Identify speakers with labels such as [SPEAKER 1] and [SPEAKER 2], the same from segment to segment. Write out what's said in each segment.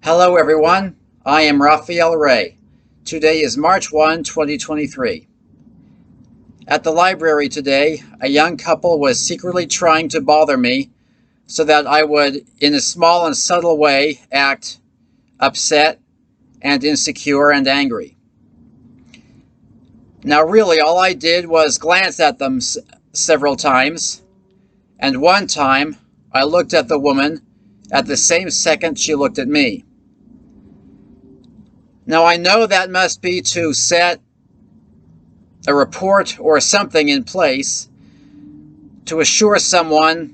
[SPEAKER 1] Hello everyone, I am Raphael Ray. Today is March 1, 2023. At the library today, a young couple was secretly trying to bother me so that I would, in a small and subtle way, act upset and insecure and angry. Now really, all I did was glance at them several times, and one time I looked at the woman at the same second she looked at me. Now I know that must be to set a report or something in place to assure someone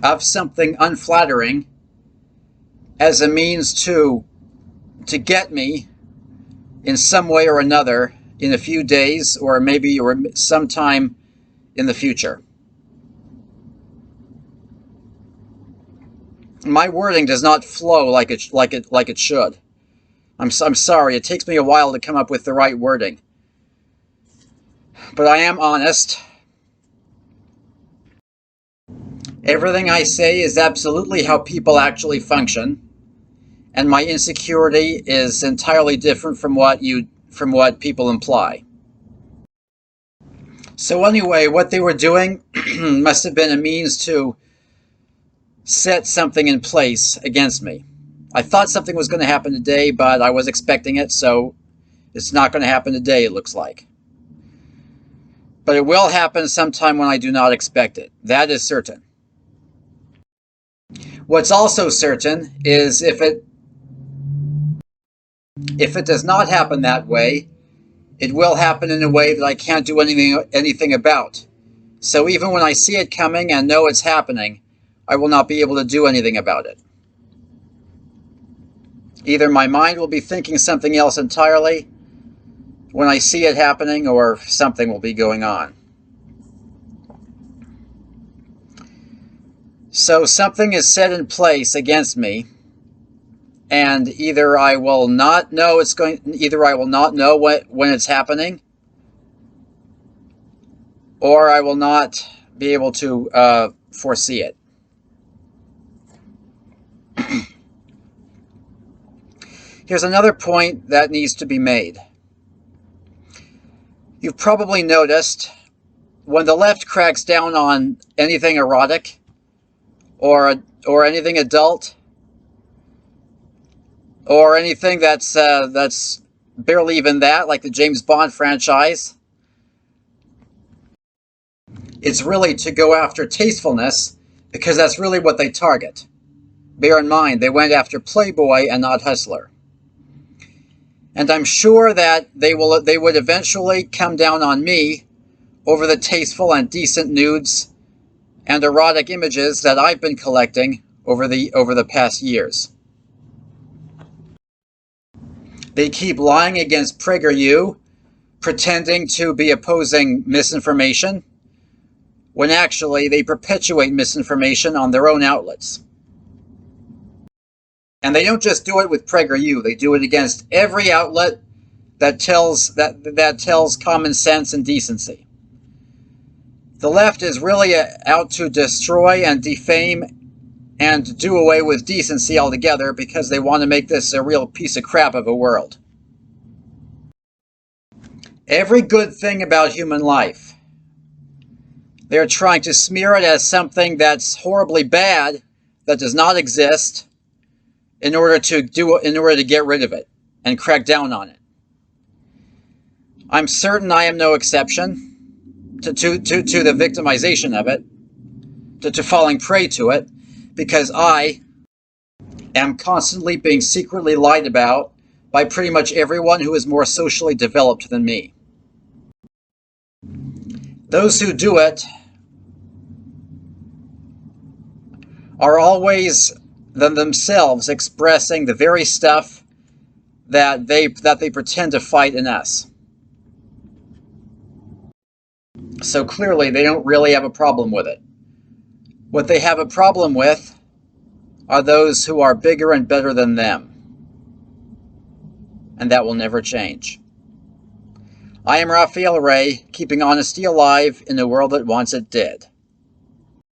[SPEAKER 1] of something unflattering as a means to get me in some way or another in a few days or maybe sometime in the future. My wording does not flow like it should. I'm sorry, it takes me a while to come up with the right wording. But I am honest. Everything I say is absolutely how people actually function, and my insecurity is entirely different from what people imply. So anyway, what they were doing must have been a means to set something in place against me. I thought something was going to happen today, but I was expecting it, so it's not going to happen today, it looks like. But it will happen sometime when I do not expect it. That is certain. What's also certain is if it does not happen that way, it will happen in a way that I can't do anything about. So even when I see it coming and know it's happening, I will not be able to do anything about it. Either my mind will be thinking something else entirely when I see it happening, or something will be going on. So something is set in place against me, and either I will not know when it's happening, or I will not be able to foresee it. Here's another point that needs to be made. You've probably noticed when the left cracks down on anything erotic or anything adult or anything that's barely even that, like the James Bond franchise, it's really to go after tastefulness, because that's really what they target. Bear in mind, they went after Playboy and not Hustler. And I'm sure that they would eventually come down on me over the tasteful and decent nudes and erotic images that I've been collecting over the past years. They keep lying against PragerU, pretending to be opposing misinformation, when actually they perpetuate misinformation on their own outlets. And they don't just do it with PragerU, they do it against every outlet that tells common sense and decency. The left is really out to destroy and defame and do away with decency altogether, because they want to make this a real piece of crap of a world. Every good thing about human life, they're trying to smear it as something that's horribly bad, that does not exist, in order to get rid of it and crack down on it. I'm certain I am no exception to the victimization of it, to falling prey to it, because I am constantly being secretly lied about by pretty much everyone who is more socially developed than me. Those who do it are always themselves expressing the very stuff that they pretend to fight in us. So clearly they don't really have a problem with it. What they have a problem with are those who are bigger and better than them. And that will never change. I am Raphael Ray, keeping honesty alive in a world that wants it dead.